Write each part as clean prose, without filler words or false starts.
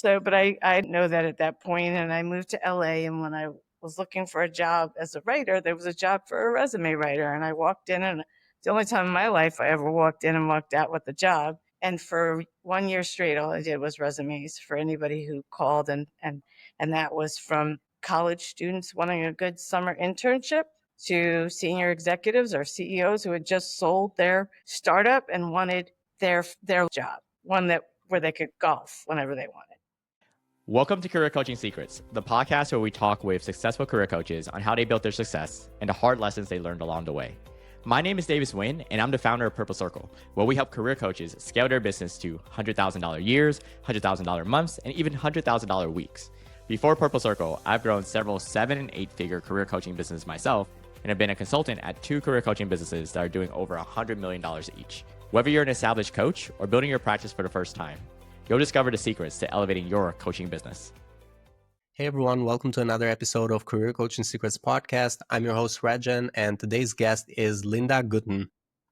But I didn't know that at that point, and I moved to LA. And when I was looking for a job as a writer, there was a job for a resume writer. And I walked in, and it's the only time in my life I ever walked in and walked out with a job. And for 1 year straight, all I did was resumes for anybody who called. And that was from college students wanting a good summer internship to senior executives or CEOs who had just sold their startup and wanted their job, one that where they could golf whenever they wanted. Welcome to Career Coaching Secrets, the podcast where we talk with successful career coaches on how they built their success and the hard lessons they learned along the way. My name is Davis Nguyen, and I'm the founder of Purple Circle, where we help career coaches scale their business to $100,000 years, $100,000 months, and even $100,000 weeks. Before Purple Circle, I've grown several 7- and 8-figure career coaching businesses myself, and have been a consultant at 2 career coaching businesses that are doing over $100 million each. Whether you're an established coach or building your practice for the first time, you'll discover the secrets to elevating your coaching business. Hey everyone, welcome to another episode of Career Coaching Secrets podcast. I'm your host Rexhen, and today's guest is Linda Gutin,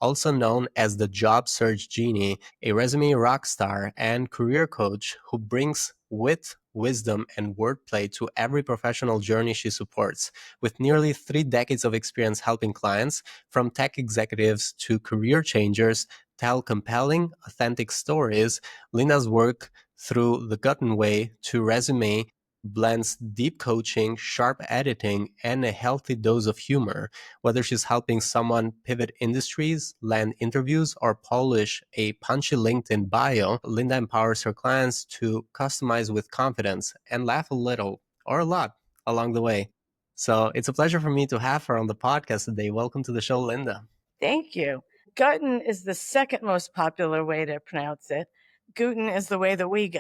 also known as the Job Search Genie, a resume rockstar and career coach who brings wit, wisdom, and wordplay to every professional journey she supports. With nearly 3 decades of experience helping clients, from tech executives to career changers, tell compelling, authentic stories, Linda's work through the Gutin way to resume blends deep coaching, sharp editing, and a healthy dose of humor. Whether she's helping someone pivot industries, land interviews, or polish a punchy LinkedIn bio, Linda empowers her clients to customize with confidence and laugh a little or a lot along the way. So it's a pleasure for me to have her on the podcast today. Welcome to the show, Linda. Thank you. Gutin is the second most popular way to pronounce it. Gutin is the way that we go.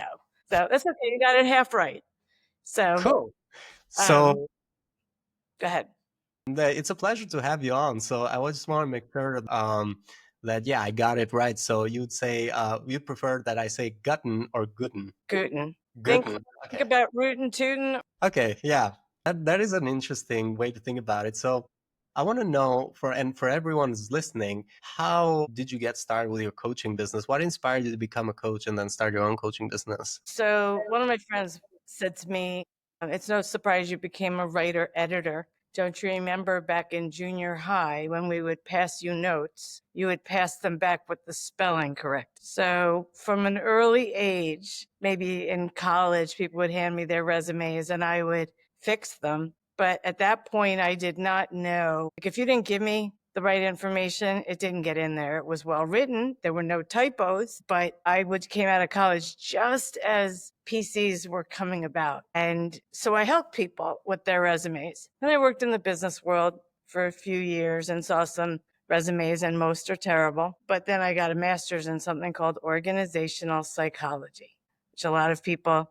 So that's okay. You got it half right. So Cool. So go ahead. It's a pleasure to have you on. So I just want to make sure that, I got it right. So you'd say, you prefer that I say Gutin or Gutin? Gutin. Gutin. Think about rootin' tootin'. Okay, yeah. That is an interesting way to think about it. So I want to know, for everyone who's listening, how did you get started with your coaching business? What inspired you to become a coach and then start your own coaching business? So one of my friends said to me, it's no surprise you became a writer editor. Don't you remember back in junior high when we would pass you notes, you would pass them back with the spelling correct. So from an early age, maybe in college, people would hand me their resumes and I would fix them. But at that point, I did not know. Like, if you didn't give me the right information, it didn't get in there. It was well written. There were no typos, but came out of college just as PCs were coming about. And so I helped people with their resumes. And I worked in the business world for a few years and saw some resumes, and most are terrible. But then I got a master's in something called organizational psychology, which a lot of people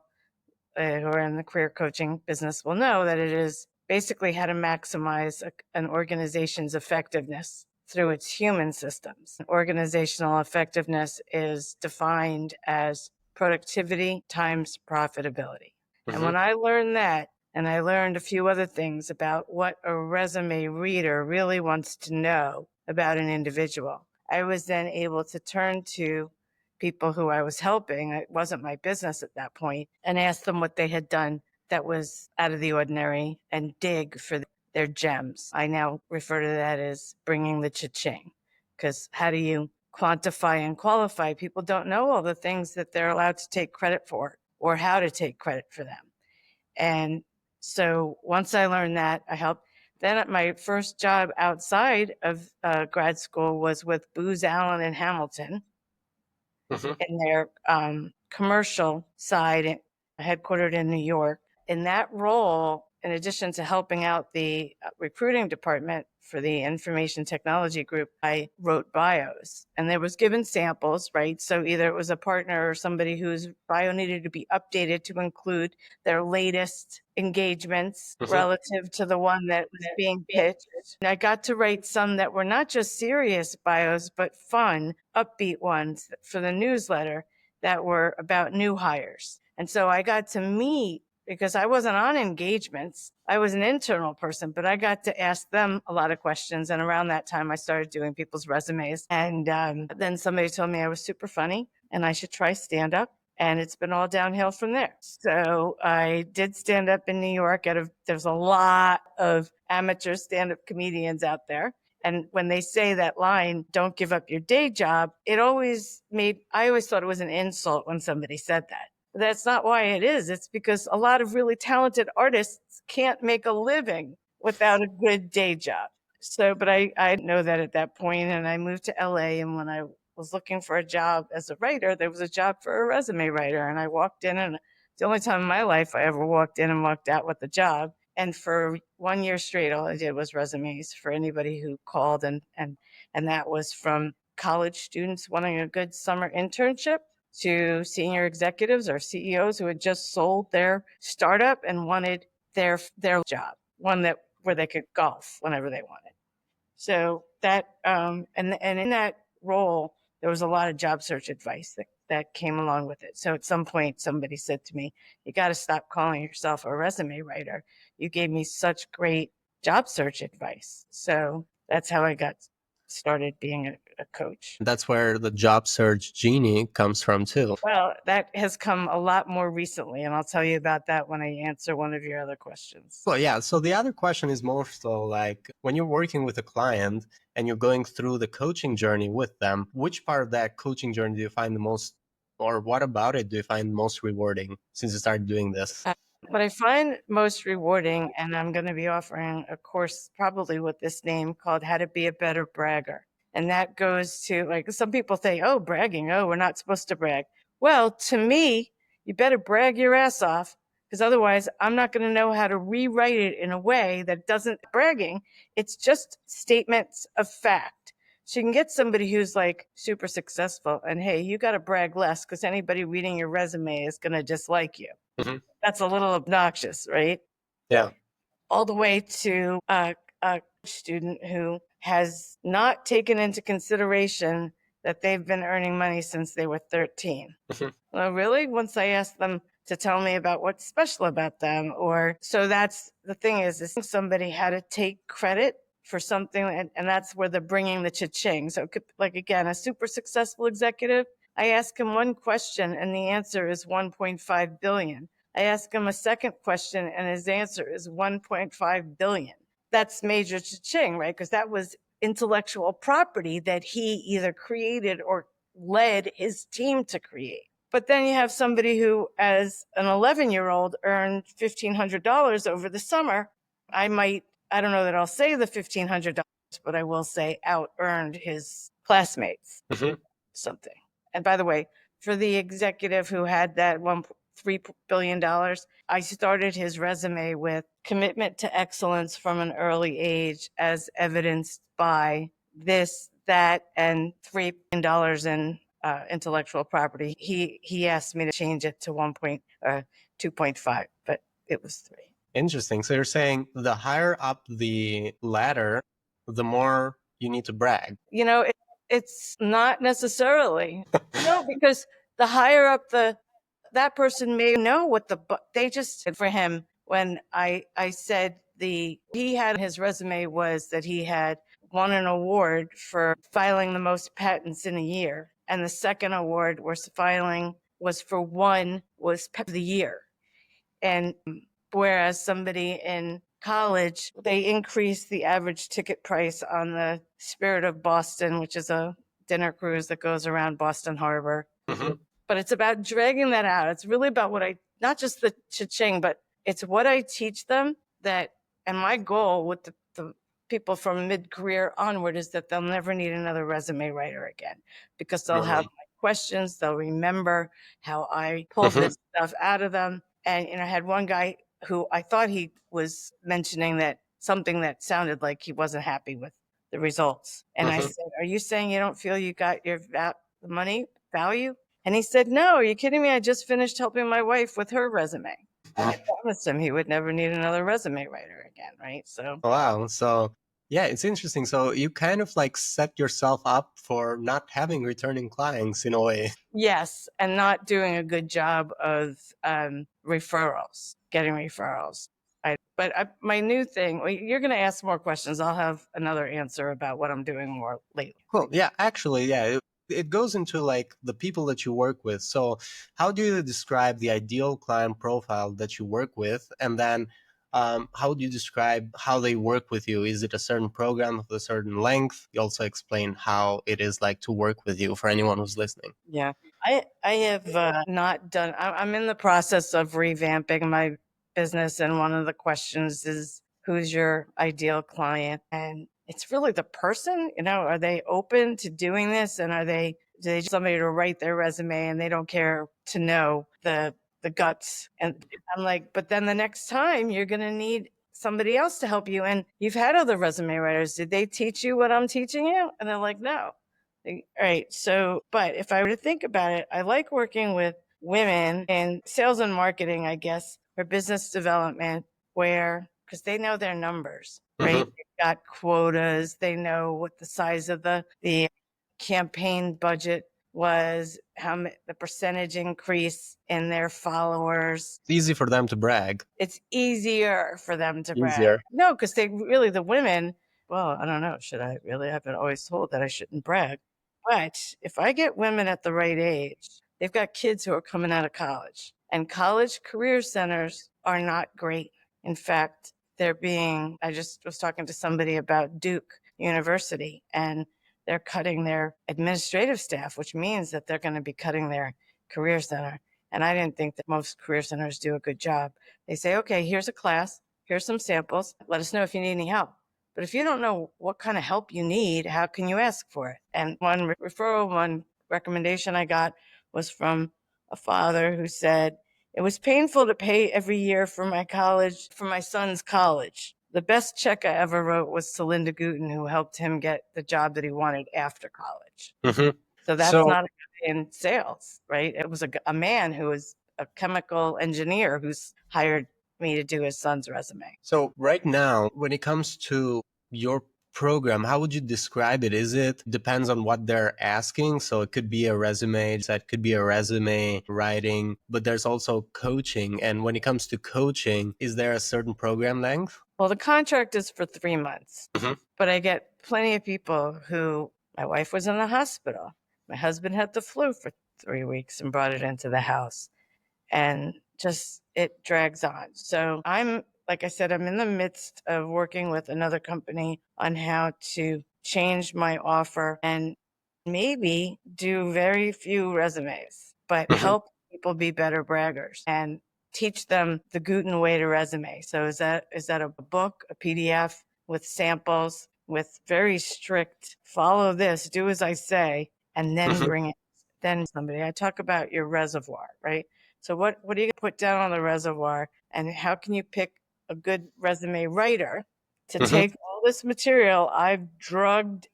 who are in the career coaching business will know that it is basically how to maximize an organization's effectiveness through its human systems. Organizational effectiveness is defined as productivity times profitability. Mm-hmm. And when I learned that, and I learned a few other things about what a resume reader really wants to know about an individual, I was then able to turn to people who I was helping, it wasn't my business at that point, and ask them what they had done that was out of the ordinary and dig for their gems. I now refer to that as bringing the cha-ching, because how do you quantify and qualify? People don't know all the things that they're allowed to take credit for or how to take credit for them. And so once I learned that, I helped. Then my first job outside of grad school was with Booz Allen and Hamilton, mm-hmm. in their commercial side, headquartered in New York. In that role, in addition to helping out the recruiting department for the information technology group, I wrote bios, and there was given samples, right? So either it was a partner or somebody whose bio needed to be updated to include their latest engagements, mm-hmm. relative to the one that was being pitched. And I got to write some that were not just serious bios, but fun, upbeat ones for the newsletter that were about new hires. And so I got to meet, because I wasn't on engagements, I was an internal person, but I got to ask them a lot of questions. And around that time, I started doing people's resumes. And then somebody told me I was super funny and I should try stand-up. And it's been all downhill from there. So I did stand up in New York there's a lot of amateur stand-up comedians out there. And when they say that line, don't give up your day job, I always thought it was an insult when somebody said that. But that's not why it is. It's because a lot of really talented artists can't make a living without a good day job. So, but I didn't know that at that point, and I moved to LA. And when I was looking for a job as a writer, there was a job for a resume writer. And I walked in, and it's the only time in my life I ever walked in and walked out with a job. And for 1 year straight, all I did was resumes for anybody who called. And that was from college students wanting a good summer internship to senior executives or CEOs who had just sold their startup and wanted their job, where they could golf whenever they wanted. So that, and in that role, there was a lot of job search advice that came along with it. So at some point, somebody said to me, you got to stop calling yourself a resume writer. You gave me such great job search advice. So that's how I got started being a coach. That's where the job search Genie comes from too. Well, that has come a lot more recently, and I'll tell you about that when I answer one of your other questions. Well, yeah. So the other question is more so like when you're working with a client and you're going through the coaching journey with them, which part of that coaching journey do you find the most, or what about it do you find most rewarding since you started doing this? What I find most rewarding, and I'm going to be offering a course probably with this name called How to Be a Better Bragger. And that goes to, like, some people think, oh, bragging, oh, we're not supposed to brag. Well, to me, you better brag your ass off, because otherwise I'm not going to know how to rewrite it in a way that doesn't bragging. It's just statements of fact. So you can get somebody who's like super successful and, hey, you got to brag less because anybody reading your resume is going to dislike you. Mm-hmm. That's a little obnoxious, right? Yeah. All the way to a student who has not taken into consideration that they've been earning money since they were 13. Mm-hmm. Well, really? Once I asked them to tell me about what's special about them, so that's the thing is somebody had to take credit for something, and that's where they're bringing the cha-ching. So, like, again, a super successful executive, I ask him one question and the answer is 1.5 billion. I ask him a second question and his answer is 1.5 billion. That's major cha-ching, right? Because that was intellectual property that he either created or led his team to create. But then you have somebody who, as an 11-year-old, earned $1,500 over the summer. I don't know that I'll say the $1,500, but I will say out-earned his classmates something. And by the way, for the executive who had that $3 billion, I started his resume with commitment to excellence from an early age as evidenced by this, that, and $3 billion in intellectual property. He asked me to change it to 2.5, but it was 3. Interesting. So you're saying the higher up the ladder, the more you need to brag. You know, it's not necessarily. No, because the higher up that person may know what they just said for him when I said he had his resume was that he had won an award for filing the most patents in a year. And the second award was pet of the year. And whereas somebody in college, they increased the average ticket price on the Spirit of Boston, which is a dinner cruise that goes around Boston Harbor. Mm-hmm. But it's about dragging that out. It's really about not just the cha-ching, but it's what I teach them and my goal with the people from mid-career onward is that they'll never need another resume writer again because they'll have my questions. They'll remember how I pulled this stuff out of them. And I had one guy who I thought he was mentioning that something that sounded like he wasn't happy with the results. And I said, are you saying you don't feel you got your money value? And he said, no, are you kidding me? I just finished helping my wife with her resume. I promised him he would never need another resume writer again, right? So wow. So yeah, it's interesting. So you kind of like set yourself up for not having returning clients in a way. Yes, and not doing a good job of getting referrals. My new thing, you're going to ask more questions. I'll have another answer about what I'm doing more lately. Cool. Yeah, actually, yeah. it goes into like the people that you work with. So how do you describe the ideal client profile that you work with? And then how do you describe how they work with you? Is it a certain program of a certain length? You also explain how it is like to work with you for anyone who's listening. Yeah, I have not done. I'm in the process of revamping my business, and one of the questions is, who's your ideal client? And it's really the person. You know, are they open to doing this, and do they just somebody to write their resume, and they don't care to know the guts? And I'm like, but then the next time you're going to need somebody else to help you, and you've had other resume writers. Did they teach you what I'm teaching you? And they're like, no. All right. So, but if I were to think about it, I like working with women in sales and marketing, I guess, or business development, where, because they know their numbers, right? They've got quotas. They know what the size of the campaign budget was, the percentage increase in their followers. It's easy for them to brag. It's easier for them to brag. Easier. No, because the women, well, I don't know. Should I really? I've been always told that I shouldn't brag. But if I get women at the right age, they've got kids who are coming out of college, and college career centers are not great. In fact, I just was talking to somebody about Duke University, and they're cutting their administrative staff, which means that they're going to be cutting their career center. And I didn't think that most career centers do a good job. They say, okay, here's a class, here's some samples, let us know if you need any help. But if you don't know what kind of help you need, how can you ask for it? And one recommendation I got was from a father who said, it was painful to pay every year for my son's college. The best check I ever wrote was to Linda Gutin, who helped him get the job that he wanted after college. So that's not a guy in sales, right? It was a man who was a chemical engineer who's hired me to do his son's resume. So right now, when it comes to your program, how would you describe it? It depends on what they're asking. So it could be a resume, that could be a resume writing, but there's also coaching. And when it comes to coaching, is there a certain program length? Well, the contract is for 3 months, but I get plenty of people my wife was in the hospital. My husband had the flu for 3 weeks and brought it into the house, and just it drags on. So like I said, I'm in the midst of working with another company on how to change my offer and maybe do very few resumes, but help people be better braggers and teach them the Gutin way to resume. So is that a book, a PDF with samples, with very strict, follow this, do as I say, and then bring it. Then somebody, I talk about your reservoir, right? So what are you going to put down on the reservoir, and how can you pick a good resume writer to take all this material I've dragged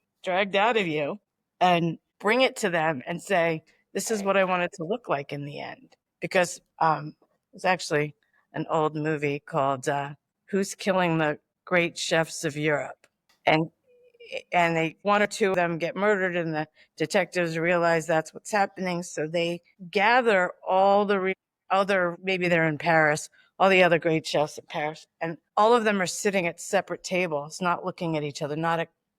out of you and bring it to them and say, this is what I want it to look like in the end. Because it's actually an old movie called Who's Killing the Great Chefs of Europe? And one or two of them get murdered, and the detectives realize that's what's happening. So they gather all the maybe they're in Paris, all the other great chefs in Paris, and all of them are sitting at separate tables, not looking at each other,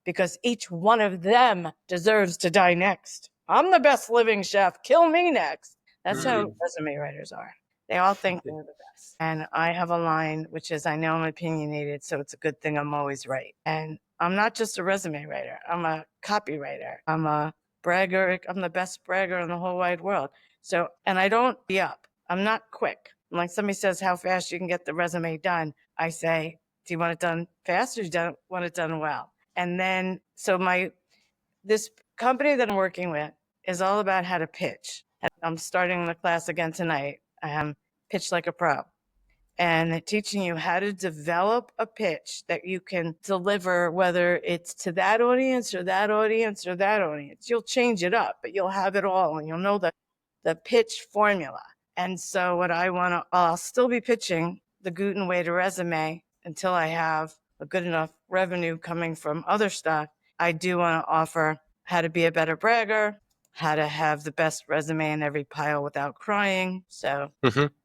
because each one of them deserves to die next. I'm the best living chef. Kill me next. That's how resume writers are. They all think they're the best. And I have a line, which is, I know I'm opinionated, so it's a good thing I'm always right. And I'm not just a resume writer. I'm a copywriter. I'm a bragger. I'm the best bragger in the whole wide world. So, and I don't be up. I'm not quick. Like somebody says how fast you can get the resume done, I say, do you want it done fast, or do you want it done well? And then, so this company that I'm working with is all about how to pitch. I'm starting the class again tonight. I am Pitch Like a Pro. And teaching you how to develop a pitch that you can deliver, whether it's to that audience or that audience or that audience. You'll change it up, but you'll have it all, and you'll know the pitch formula. And so I'll still be pitching the Gutin way to resume until I have a good enough revenue coming from other stuff. I do want to offer how to be a better bragger, how to have the best resume in every pile without crying. So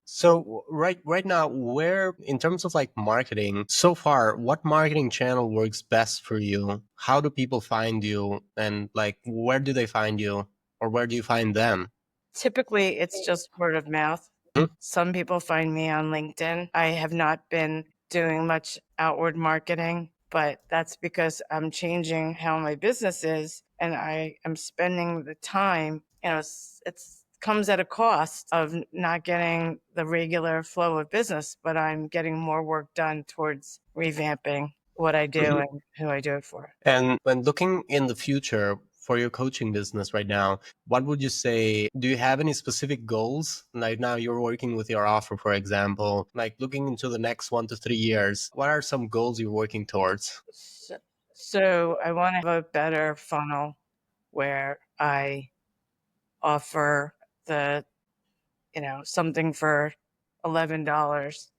So right now, where, in terms of like marketing, so far, what marketing channel works best for you? How do people find you? And like, where do they find you? or where do you find them? Typically, it's just word of mouth. Mhm. Some people find me on LinkedIn. I have not been doing much outward marketing, but that's because I'm changing how my business is and I am spending the time. It's comes at a cost of not getting the regular flow of business, but I'm getting more work done towards revamping what I do Mhm. and who I do it for. And when looking in the future for your coaching business right now, what would you say? Do you have any specific goals? Like now you're working with your offer, for example, like looking into the next 1 to 3 years, what are some goals you're working towards? So, so I want to have a better funnel where I offer the, something for $11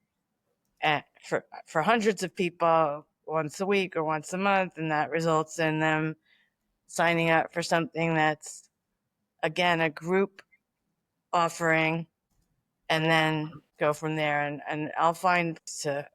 for hundreds of people once a week or once a month, and that results in them signing up for something that's again a group offering, and then go from there. And I'll find to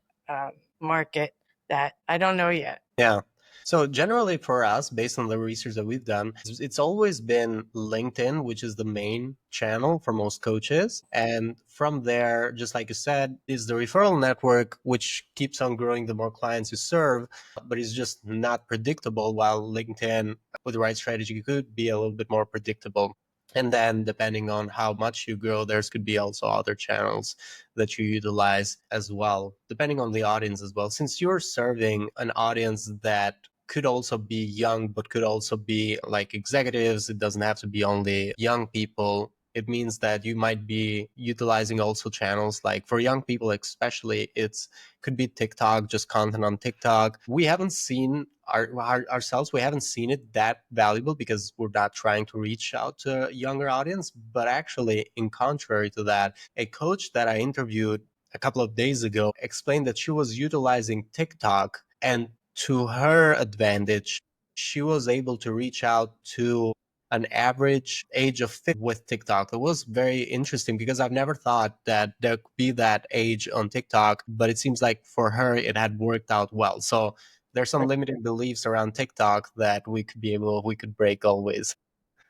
market that. I don't know yet. Yeah. So generally for us, based on the research that we've done, it's always been LinkedIn, which is the main channel for most coaches. And from there, just like you said, is the referral network, which keeps on growing the more clients you serve, but it's just not predictable, while LinkedIn, with the right strategy, could be a little bit more predictable. And then depending on how much you grow, there's could be also other channels that you utilize as well, depending on the audience as well. Since you're serving an audience that could also be young, but could also be like executives, it doesn't have to be only young people. It means that you might be utilizing also channels like for young people, especially, it's could be TikTok, just content on TikTok. We haven't seen ourselves, we haven't seen it that valuable because we're not trying to reach out to a younger audience. But actually, in contrary to that, a coach that I interviewed a couple of days ago explained that she was utilizing TikTok, and to her advantage, she was able to reach out to an average age of 50 with TikTok. It was very interesting because I've never thought that there could be that age on TikTok, but it seems like for her it had worked out well. So there's some limiting beliefs around TikTok that we could break always.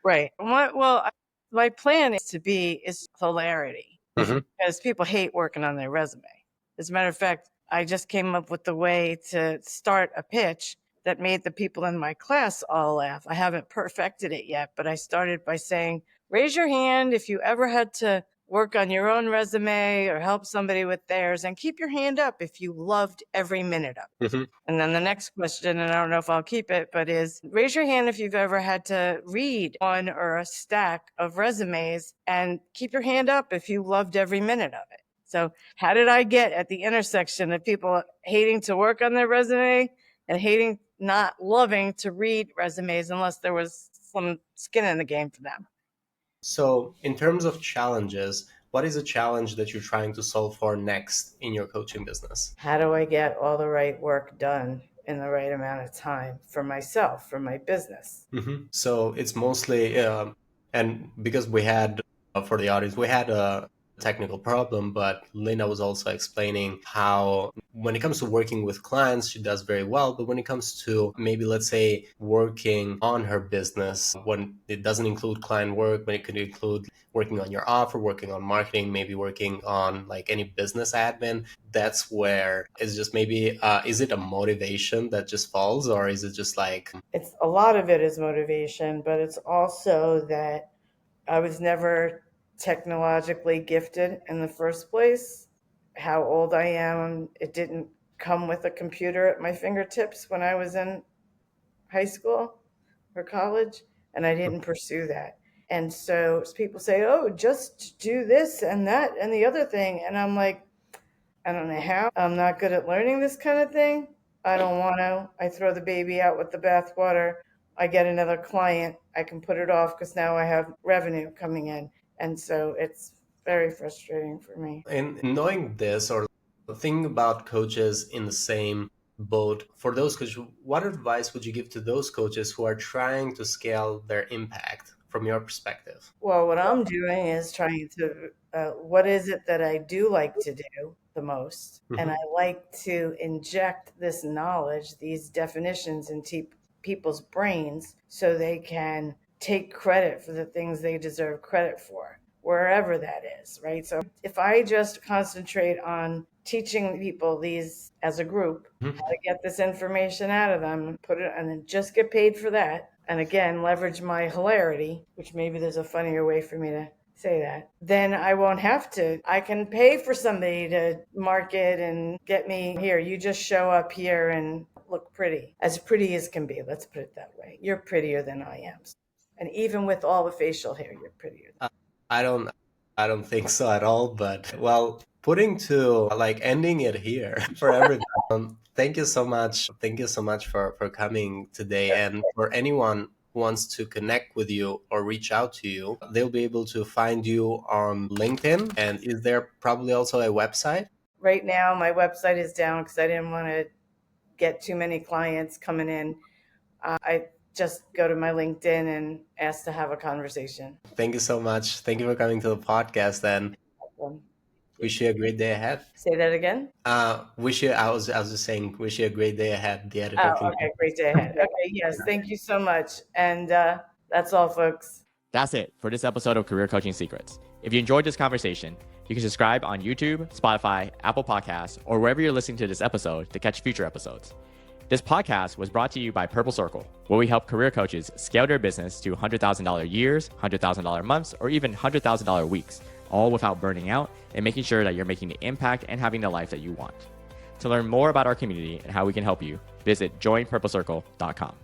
Right. My plan is hilarity, Mm-hmm. because people hate working on their resume. As a matter of fact, I just came up with the way to start a pitch that made the people in my class all laugh. I haven't perfected it yet, but I started by saying, raise your hand if you ever had to work on your own resume or help somebody with theirs, and keep your hand up if you loved every minute of it. Mm-hmm. And then the next question, and I don't know if I'll keep it, but is raise your hand if you've ever had to read one or a stack of resumes, and keep your hand up if you loved every minute of it. So how did I get at the intersection of people hating to work on their resume and hating, not loving to read resumes unless there was some skin in the game for them? So, in terms of challenges, what is a challenge that you're trying to solve for next in your coaching business? How do I get all the right work done in the right amount of time for myself, for my business? So it's mostly, and because we had, for the audience, we had a technical problem, but Linda was also explaining how when it comes to working with clients, she does very well. But when it comes to maybe, let's say, working on her business, when it doesn't include client work, but it could include working on your offer, working on marketing, maybe working on like any business admin, that's where it's just maybe, is it a motivation that just falls, or is it just like, It's a lot of it is motivation, but it's also that I was never technologically gifted in the first place. How old I am, it didn't come with a computer at my fingertips when I was in high school or college, and I didn't pursue that. And so people say, oh, just do this and that and the other thing. And I'm like, I don't know how. I'm not good at learning this kind of thing. I don't want to. I throw the baby out with the bathwater. I get another client. I can put it off because now I have revenue coming in. And so it's very frustrating for me. in knowing this or thinking about coaches in the same boat, for those coaches, what advice would you give to those coaches who are trying to scale their impact from your perspective? Well, what I'm doing is trying to, what is it that I do like to do the most? And Mhm. I like to inject this knowledge, these definitions into people's brains so they can take credit for the things they deserve credit for, wherever that is, right? So if I just concentrate on teaching people these as a group, how to get this information out of them, put it, and then just get paid for that, and again, leverage my hilarity, which maybe there's a funnier way for me to say that, then I won't have to. I can pay for somebody to market and get me here. You just show up here and look pretty as can be. Let's put it that way. You're prettier than I am. And even with all the facial hair, you're prettier. I don't think so at all, but well, putting to like ending it here for everyone. Thank you so much. Thank you so much for coming today. And for anyone who wants to connect with you or reach out to you, they'll be able to find you on LinkedIn. And is there probably also a website? Right now, my website is down because I didn't want to get too many clients coming in. I just go to my LinkedIn and ask to have a conversation. Thank you so much. Thank you for coming to the podcast, and wish you a great day ahead. Say that again. I was just saying, wish you a great day ahead. The editor. Oh, okay, great day ahead. Okay, yes, thank you so much. And that's all, folks. That's it for this episode of Career Coaching Secrets. If you enjoyed this conversation, you can subscribe on YouTube, Spotify, Apple Podcasts, or wherever you're listening to this episode to catch future episodes. This podcast was brought to you by Purple Circle, where we help career coaches scale their business to $100,000 years, $100,000 months, or even $100,000 weeks, all without burning out and making sure that you're making the impact and having the life that you want. To learn more about our community and how we can help you, visit joinpurplecircle.com.